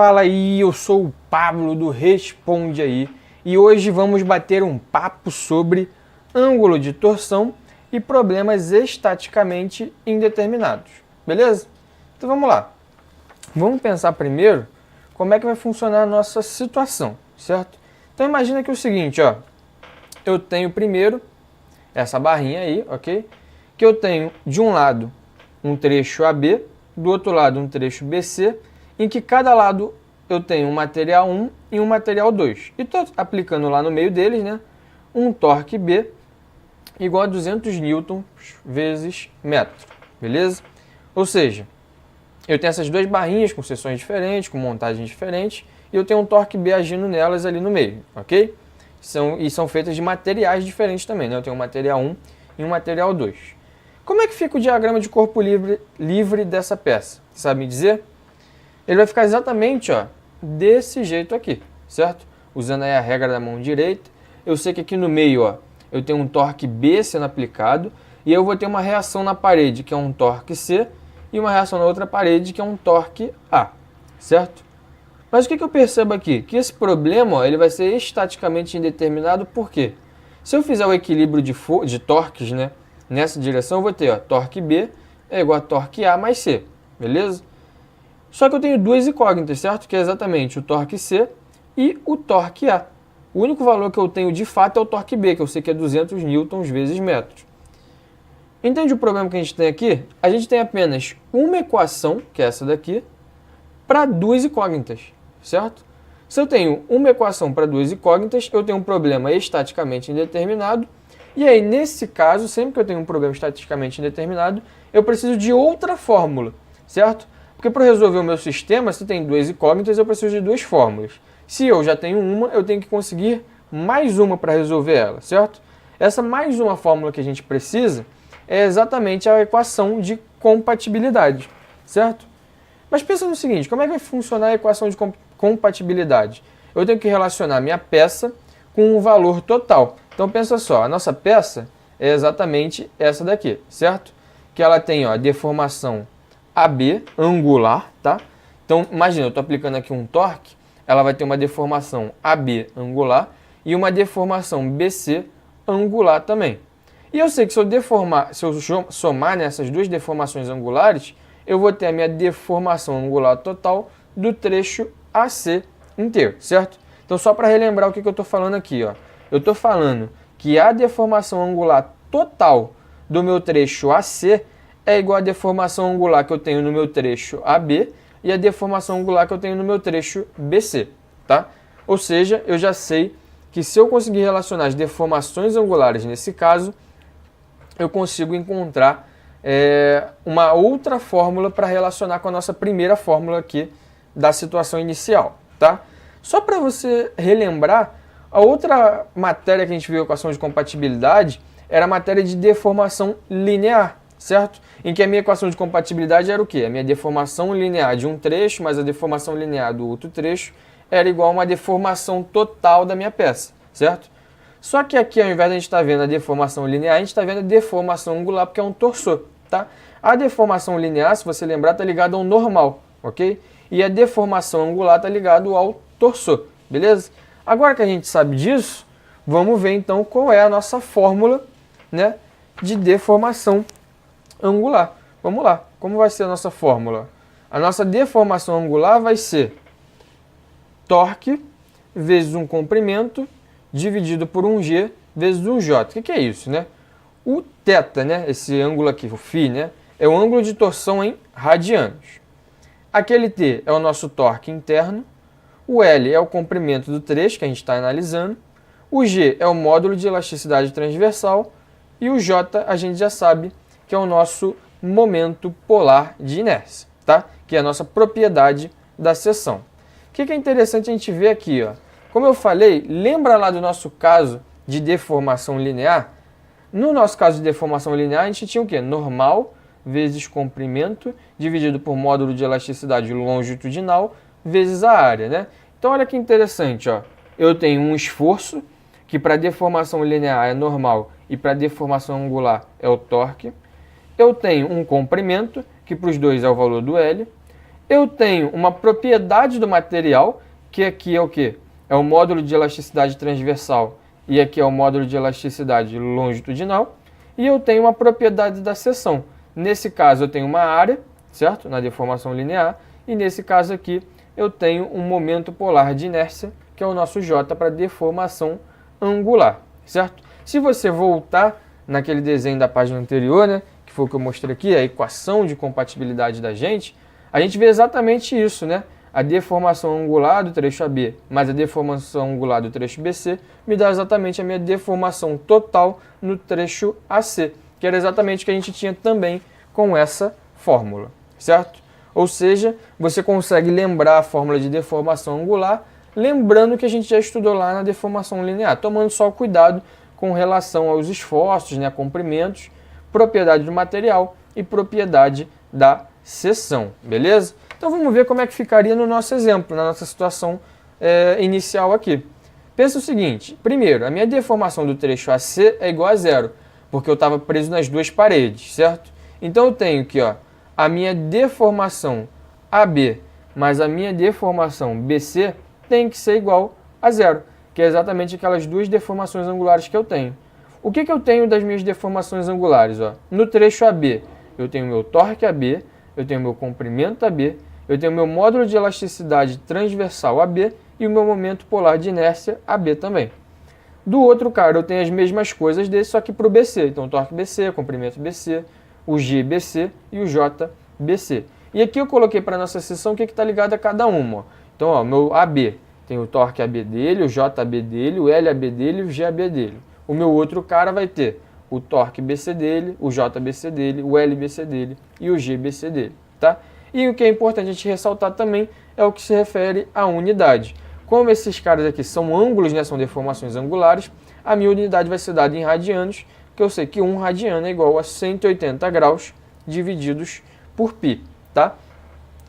Fala aí, eu sou o Pablo do Responde Aí e hoje vamos bater um papo sobre ângulo de torção e problemas estaticamente indeterminados, beleza? Então vamos lá. Vamos pensar primeiro como é que vai funcionar a nossa situação, certo? Então imagina que é o seguinte, ó, eu tenho primeiro essa barrinha aí, ok? Que eu tenho de um lado um trecho AB, do outro lado um trecho BC, em que cada lado eu tenho um material 1 e um material 2. E estou aplicando lá no meio deles, né, um torque B igual a 200 newtons vezes metro, beleza? Ou seja, eu tenho essas duas barrinhas com seções diferentes, com montagens diferentes, e eu tenho um torque B agindo nelas ali no meio, ok? São feitas de materiais diferentes também, né? Eu tenho um material 1 e um material 2. Como é que fica o diagrama de corpo livre dessa peça? Sabe me dizer? Ele vai ficar exatamente, ó, desse jeito aqui, certo? Usando aí a regra da mão direita. Eu sei que aqui no meio, ó, eu tenho um torque B sendo aplicado e eu vou ter uma reação na parede, que é um torque C, e uma reação na outra parede, que é um torque A, certo? Mas o que eu percebo aqui? Que esse problema, ó, ele vai ser estaticamente indeterminado, por quê? Se eu fizer o equilíbrio de torques, né, nessa direção, eu vou ter, ó, torque B é igual a torque A mais C, beleza? Só que eu tenho duas incógnitas, certo? Que é exatamente o torque C e o torque A. O único valor que eu tenho de fato é o torque B, que eu sei que é 200 newtons vezes metros. Entende o problema que a gente tem aqui? A gente tem apenas uma equação, que é essa daqui, para duas incógnitas, certo? Se eu tenho uma equação para duas incógnitas, eu tenho um problema estaticamente indeterminado. E aí, nesse caso, sempre que eu tenho um problema estaticamente indeterminado, eu preciso de outra fórmula, certo? Porque para resolver o meu sistema, se tem duas incógnitas, eu preciso de duas fórmulas. Se eu já tenho uma, eu tenho que conseguir mais uma para resolver ela, certo? Essa mais uma fórmula que a gente precisa é exatamente a equação de compatibilidade, certo? Mas pensa no seguinte, como é que vai funcionar a equação de compatibilidade? Eu tenho que relacionar minha peça com o valor total. Então pensa só, a nossa peça é exatamente essa daqui, certo? Que ela tem, ó, a deformação AB angular, tá? Então, imagina, eu estou aplicando aqui um torque, ela vai ter uma deformação AB angular e uma deformação BC angular também. E eu sei que se eu somar nessas duas deformações angulares, eu vou ter a minha deformação angular total do trecho AC inteiro, certo? Então, só para relembrar o que eu estou falando aqui, ó. Eu estou falando que a deformação angular total do meu trecho AC é igual à deformação angular que eu tenho no meu trecho AB e a deformação angular que eu tenho no meu trecho BC, tá? Ou seja, eu já sei que se eu conseguir relacionar as deformações angulares nesse caso, eu consigo encontrar uma outra fórmula para relacionar com a nossa primeira fórmula aqui da situação inicial, tá? Só para você relembrar, a outra matéria que a gente viu, equação de compatibilidade, era a matéria de deformação linear, certo? Em que a minha equação de compatibilidade era o quê? A minha deformação linear de um trecho mais a deformação linear do outro trecho era igual a uma deformação total da minha peça, certo? Só que aqui, ao invés de a gente estar vendo a deformação linear, a gente está vendo a deformação angular, porque é um torsor, tá? A deformação linear, se você lembrar, está ligada ao normal, ok? E a deformação angular está ligada ao torsor, beleza? Agora que a gente sabe disso, vamos ver então qual é a nossa fórmula, né, de deformação angular. Vamos lá, como vai ser a nossa fórmula? A nossa deformação angular vai ser torque vezes um comprimento dividido por um G vezes um J. O que é isso, né? O θ, né, esse ângulo aqui, o φ, né, é o ângulo de torção em radianos. Aquele T é o nosso torque interno, o L é o comprimento do trecho que a gente está analisando, o G é o módulo de elasticidade transversal e o J a gente já sabe que é o nosso momento polar de inércia, tá? Que é a nossa propriedade da seção. O que é interessante a gente ver aqui, ó? Como eu falei, lembra lá do nosso caso de deformação linear? No nosso caso de deformação linear, a gente tinha o quê? Normal vezes comprimento dividido por módulo de elasticidade longitudinal vezes a área, né? Então, olha que interessante, ó. Eu tenho um esforço, que para deformação linear é normal e para deformação angular é o torque. Eu tenho um comprimento, que para os dois é o valor do L. Eu tenho uma propriedade do material, que aqui é o quê? É o módulo de elasticidade transversal e aqui é o módulo de elasticidade longitudinal. E eu tenho uma propriedade da seção. Nesse caso eu tenho uma área, certo? Na deformação linear. E nesse caso aqui eu tenho um momento polar de inércia, que é o nosso J para deformação angular, certo? Se você voltar naquele desenho da página anterior, né, que foi o que eu mostrei aqui, a equação de compatibilidade da gente, a gente vê exatamente isso, né? A deformação angular do trecho AB mais a deformação angular do trecho BC me dá exatamente a minha deformação total no trecho AC, que era exatamente o que a gente tinha também com essa fórmula, certo? Ou seja, você consegue lembrar a fórmula de deformação angular, lembrando que a gente já estudou lá na deformação linear, tomando só cuidado com relação aos esforços, né, comprimentos, propriedade do material e propriedade da seção, beleza? Então vamos ver como é que ficaria no nosso exemplo, na nossa situação inicial aqui. Pensa o seguinte, primeiro, a minha deformação do trecho AC é igual a zero, porque eu estava preso nas duas paredes, certo? Então eu tenho aqui, ó, a minha deformação AB mais a minha deformação BC tem que ser igual a zero, que é exatamente aquelas duas deformações angulares que eu tenho. O que eu tenho das minhas deformações angulares? Ó? No trecho AB, eu tenho meu torque AB, eu tenho meu comprimento AB, eu tenho meu módulo de elasticidade transversal AB e o meu momento polar de inércia AB também. Do outro cara, eu tenho as mesmas coisas desse, só que para o BC. Então, torque BC, comprimento BC, o GBC e o JBC. E aqui eu coloquei para a nossa seção o que está ligado a cada uma. Ó. Então, ó, meu AB tem o torque AB dele, o JB dele, o LAB dele e o GAB dele. O meu outro cara vai ter o torque BC dele, o JBC dele, o LBC dele e o GBC dele, tá? E o que é importante a gente ressaltar também é o que se refere à unidade. Como esses caras aqui são ângulos, né, são deformações angulares, a minha unidade vai ser dada em radianos, que eu sei que 1 radiano é igual a 180 graus divididos por π, tá?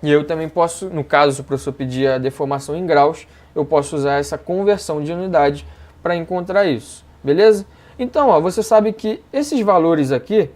E eu também posso, no caso, se o professor pedir a deformação em graus, eu posso usar essa conversão de unidade para encontrar isso, beleza? Então, ó, você sabe que esses valores aqui,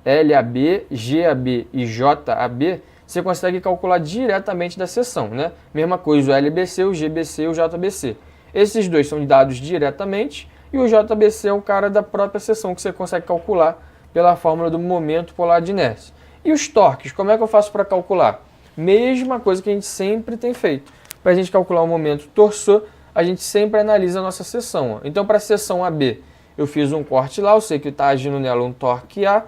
LAB, GAB e JAB, você consegue calcular diretamente da seção, né? Mesma coisa, o LBC, o GBC e o JBC. Esses dois são dados diretamente e o JBC é o cara da própria seção que você consegue calcular pela fórmula do momento polar de inércia. E os torques, como é que eu faço para calcular? Mesma coisa que a gente sempre tem feito. Para a gente calcular o momento torsor, a gente sempre analisa a nossa seção. Ó. Então, para a seção AB, eu fiz um corte lá, eu sei que está agindo nela um torque A,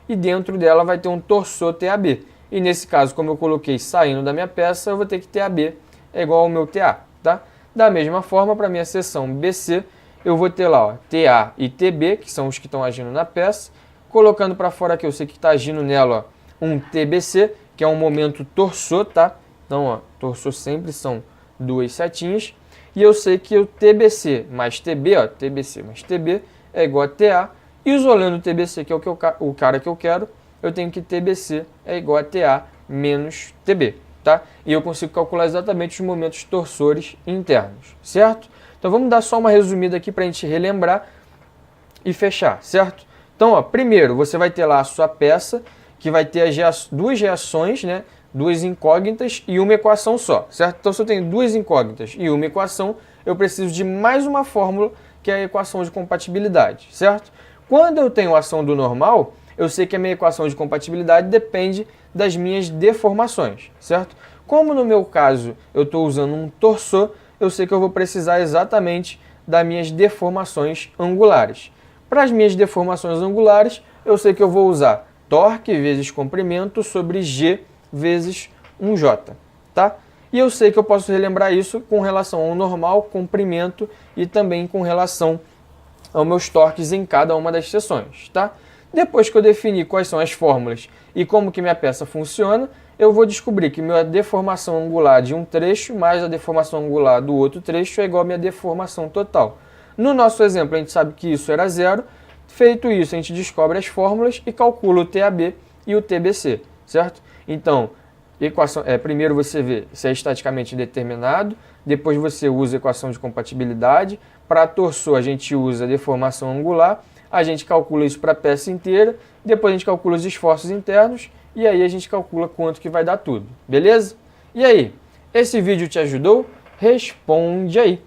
e dentro dela vai ter um torsor TAB. E nesse caso, como eu coloquei saindo da minha peça, eu vou ter que TAB é igual ao meu TA, tá? Da mesma forma, para a minha seção BC, eu vou ter lá, ó, TA e TB, que são os que estão agindo na peça. Colocando para fora aqui, eu sei que está agindo nela, ó, um TBC, que é um momento torsor, tá? Então, ó, torsor sempre são duas setinhas. E eu sei que o TBC mais TB, ó, TBC mais TB é igual a TA. Isolando o TBC, que é o cara que eu quero, eu tenho que TBC é igual a TA menos TB, tá? E eu consigo calcular exatamente os momentos torsores internos, certo? Então vamos dar só uma resumida aqui para a gente relembrar e fechar, certo? Então, ó, primeiro você vai ter lá a sua peça, que vai ter duas reações, né? Duas incógnitas e uma equação só, certo? Então, se eu tenho duas incógnitas e uma equação, eu preciso de mais uma fórmula, que é a equação de compatibilidade, certo? Quando eu tenho a ação do normal, eu sei que a minha equação de compatibilidade depende das minhas deformações, certo? Como no meu caso eu estou usando um torsor, eu sei que eu vou precisar exatamente das minhas deformações angulares. Para as minhas deformações angulares, eu sei que eu vou usar torque vezes comprimento sobre G vezes 1J, tá? E eu sei que eu posso relembrar isso com relação ao normal, comprimento e também com relação aos meus torques em cada uma das seções, tá? Depois que eu definir quais são as fórmulas e como que minha peça funciona, eu vou descobrir que minha deformação angular de um trecho mais a deformação angular do outro trecho é igual à minha deformação total. No nosso exemplo, a gente sabe que isso era zero. Feito isso, a gente descobre as fórmulas e calcula o TAB e o TBC, certo? Então, primeiro você vê se é estaticamente determinado, depois você usa a equação de compatibilidade. Para torsor, a gente usa a deformação angular, a gente calcula isso para a peça inteira, depois a gente calcula os esforços internos e aí a gente calcula quanto que vai dar tudo, beleza? E aí, esse vídeo te ajudou? Responde aí!